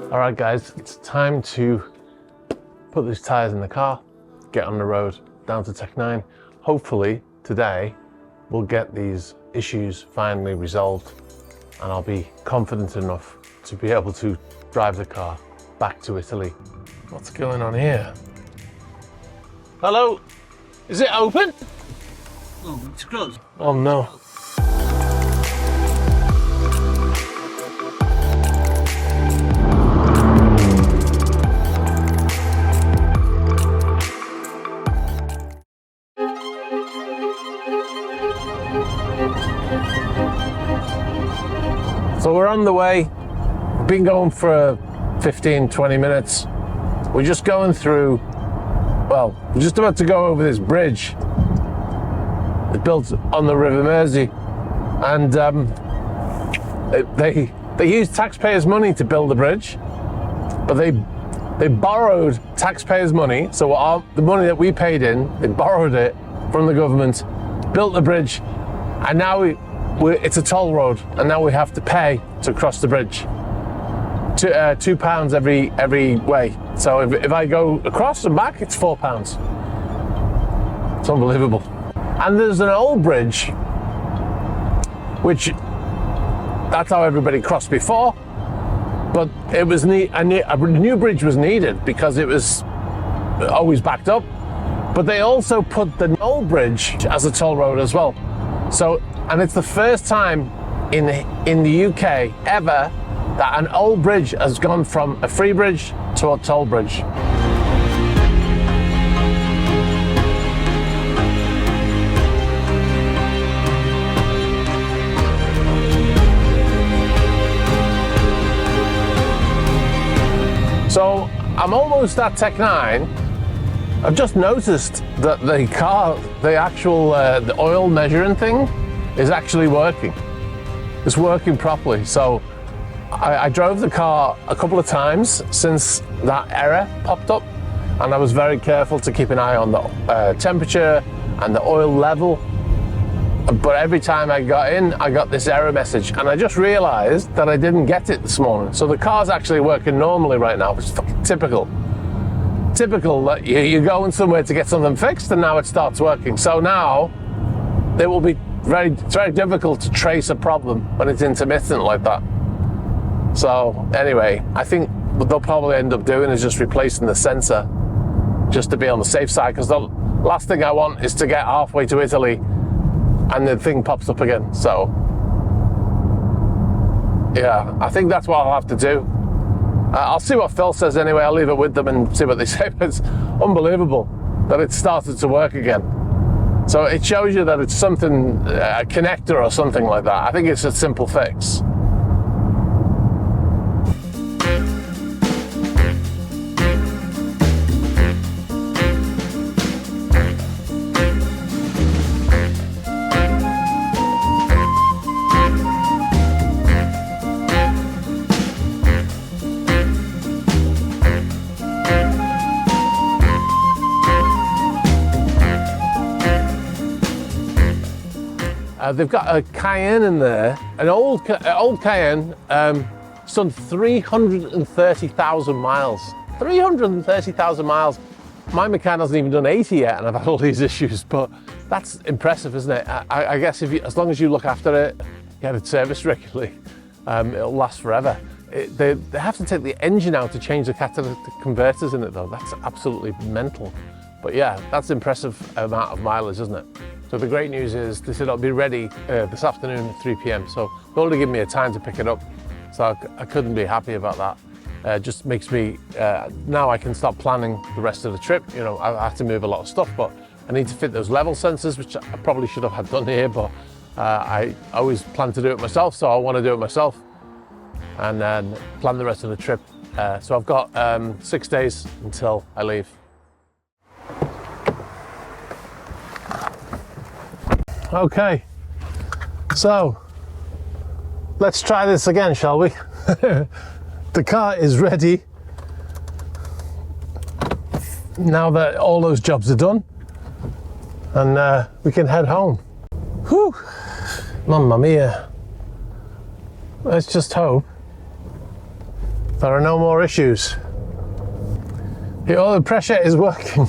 All right, guys, it's time to put these tires in the car, get on the road down to Tech 9. Hopefully today we'll get these issues finally resolved and I'll be confident enough to be able to drive the car back to Italy. What's going on here? Hello? Is it open? Oh, it's closed. Oh no. So we're on the way. We've been going for 15-20 minutes. We're just going through, well, we're just about to go over this bridge. It's built on the River Mersey, and they used taxpayers' money to build the bridge, but they borrowed taxpayers' money. So the money that we paid in, they borrowed it from the government, built the bridge, and now it's a toll road, and now we have to pay to cross the bridge. £2 every way. So if I go across and back, it's £4. It's unbelievable. And there's an old bridge, which that's how everybody crossed before, but it was a new bridge was needed because it was always backed up. But they also put the old bridge as a toll road as well. So, and it's the first time in the UK ever that an old bridge has gone from a free bridge to a toll bridge. So I'm almost at Tech 9. I've just noticed that the car, the oil measuring thing is actually working. It's working properly. So I drove the car a couple of times since that error popped up, and I was very careful to keep an eye on the temperature and the oil level. But every time I got in, I got this error message, and I just realized that I didn't get it this morning. So the car's actually working normally right now, which is fucking typical. Typical that you're going somewhere to get something fixed and now it starts working. So now it will be it's very difficult to trace a problem when it's intermittent like that. So anyway, I think what they'll probably end up doing is just replacing the sensor just to be on the safe side, because the last thing I want is to get halfway to Italy and the thing pops up again. So yeah, I think that's what I'll have to do. I'll see what Phil says anyway. I'll leave it with them and see what they say. But it's unbelievable that it started to work again. So it shows you that it's something, a connector or something like that. I think it's a simple fix. They've got a Cayenne in there, an old Cayenne. It's done 330,000 miles. 330,000 miles. My Macan hasn't even done 80 yet, and I've had all these issues. But that's impressive, isn't it? I guess as long as you look after it, get it serviced regularly, it'll last forever. They have to take the engine out to change the catalytic converters in it, though. That's absolutely mental. But yeah, that's impressive amount of mileage, isn't it? So the great news is they said it'll be ready this afternoon at 3 p.m. So they've already given me a time to pick it up. So I couldn't be happy about that. Just makes me, now I can start planning the rest of the trip. You know, I have to move a lot of stuff, but I need to fit those level sensors, which I probably should have had done here, but I always plan to do it myself. So I want to do it myself and then plan the rest of the trip. So I've got 6 days until I leave. Okay, so let's try this again, shall we? The car is ready now that all those jobs are done, and we can head home. Whew, mamma mia. Let's just hope There are no more issues. The oil pressure is working.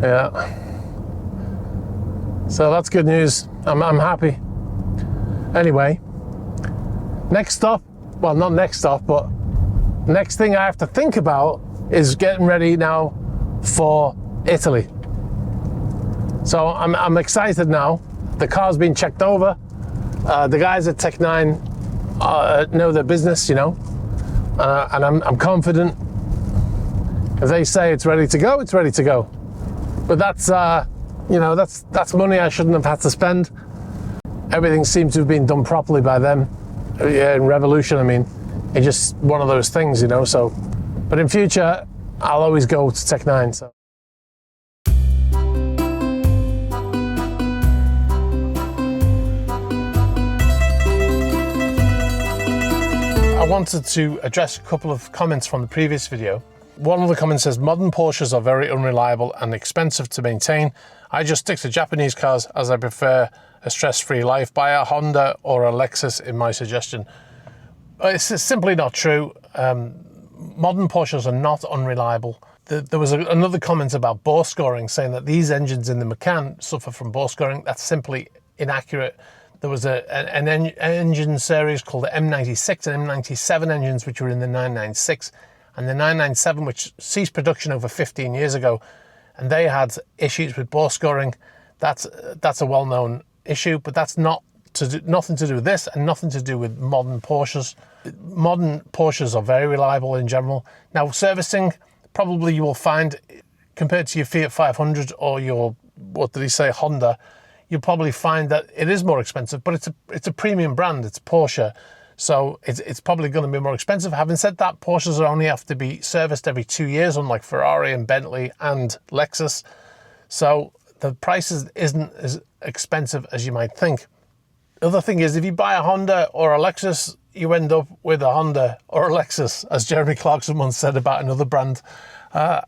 Yeah. So that's good news. I'm happy. Anyway, next stop, well, not next stop, but next thing I have to think about is getting ready now for Italy. So I'm excited now. The car's been checked over. The guys at Tech9 know their business, you know, and I'm confident. If they say it's ready to go, it's ready to go. But that's, you know, that's money I shouldn't have had to spend. Everything seems to have been done properly by them. Yeah, in Revolution, I mean, it's just one of those things, you know. So, but in future, I'll always go to Tech9. So. I wanted to address a couple of comments from the previous video. One of the comments says, modern Porsches are very unreliable and expensive to maintain. I just stick to Japanese cars as I prefer a stress-free life. Buy a Honda or a Lexus in my suggestion. It's simply not true. Modern Porsches are not unreliable. There was another comment about bore scoring, saying that these engines in the Macan suffer from bore scoring. That's simply inaccurate. There was an engine series called the M96 and M97 engines, which were in the 996, and the 997, which ceased production over 15 years ago, and they had issues with bore scoring. That's a well-known issue, but that's nothing to do with this, and nothing to do with modern Porsches. Modern Porsches are very reliable in general. Now, servicing, probably you will find, compared to your Fiat 500 or your, what did he say, Honda, you'll probably find that it is more expensive, but it's a premium brand, it's Porsche. So it's probably going to be more expensive. Having said that, Porsches only have to be serviced every 2 years, unlike Ferrari and Bentley and Lexus. So the price isn't as expensive as you might think. The other thing is, if you buy a Honda or a Lexus, you end up with a Honda or a Lexus, as Jeremy Clarkson once said about another brand.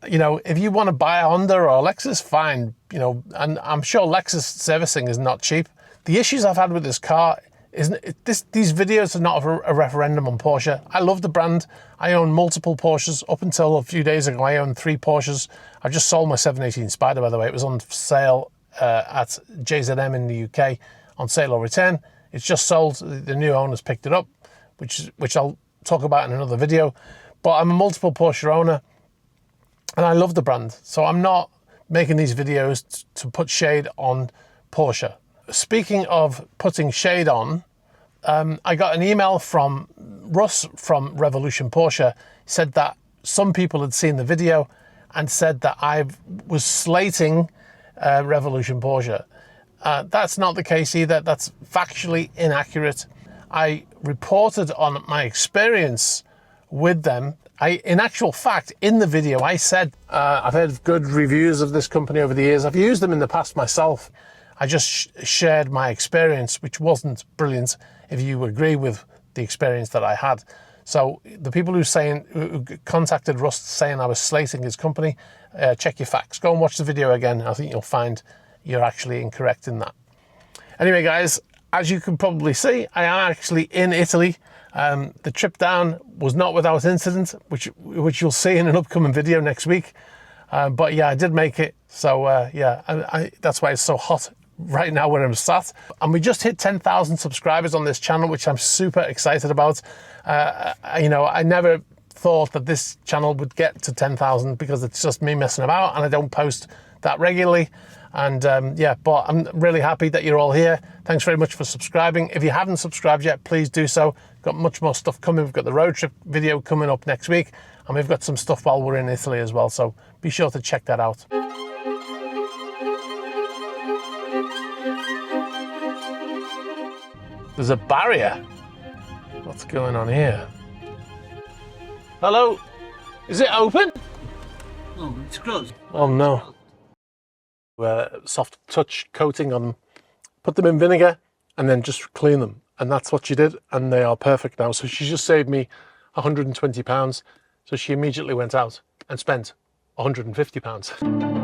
You know, if you want to buy a Honda or a Lexus, fine. You know, and I'm sure Lexus servicing is not cheap. The issues I've had with this car these videos are not a referendum on Porsche. I love the brand. I own multiple Porsches. Up until a few days ago, I owned 3 Porsches. I just sold my 718 Spider, by the way. It was on sale at JZM in the UK, on sale or return. It's just sold. The new owners picked it up, which I'll talk about in another video. But I'm a multiple Porsche owner, and I love the brand. So I'm not making these videos to put shade on Porsche. Speaking of putting shade on, I got an email from Russ from Revolution Porsche. He said that some people had seen the video and said that I was slating Revolution Porsche. That's not the case either. That's factually inaccurate. I reported on my experience with them. In actual fact, in the video, I said I've heard good reviews of this company over the years. I've used them in the past myself. I just shared my experience, which wasn't brilliant, if you agree with the experience that I had. So the people who contacted Russ saying I was slating his company, check your facts. Go and watch the video again. I think you'll find you're actually incorrect in that. Anyway, guys, as you can probably see, I am actually in Italy. The trip down was not without incident, which you'll see in an upcoming video next week. But yeah, I did make it. So yeah, that's why it's so hot right now where I'm sat. And we just hit 10,000 subscribers on this channel, which I'm super excited about. You know, I never thought that this channel would get to 10,000 because it's just me messing about and I don't post that regularly. And yeah, but I'm really happy that you're all here. Thanks very much for subscribing. If you haven't subscribed yet, please do so. Got much more stuff coming. We've got the road trip video coming up next week, and we've got some stuff while we're in Italy as well. So be sure to check that out. There's a barrier. What's going on here? Hello? Is it open? No, it's closed. Oh no. Soft touch coating on them. Put them in vinegar and then just clean them. And that's what she did. And they are perfect now. So she just saved me £120. So she immediately went out and spent £150.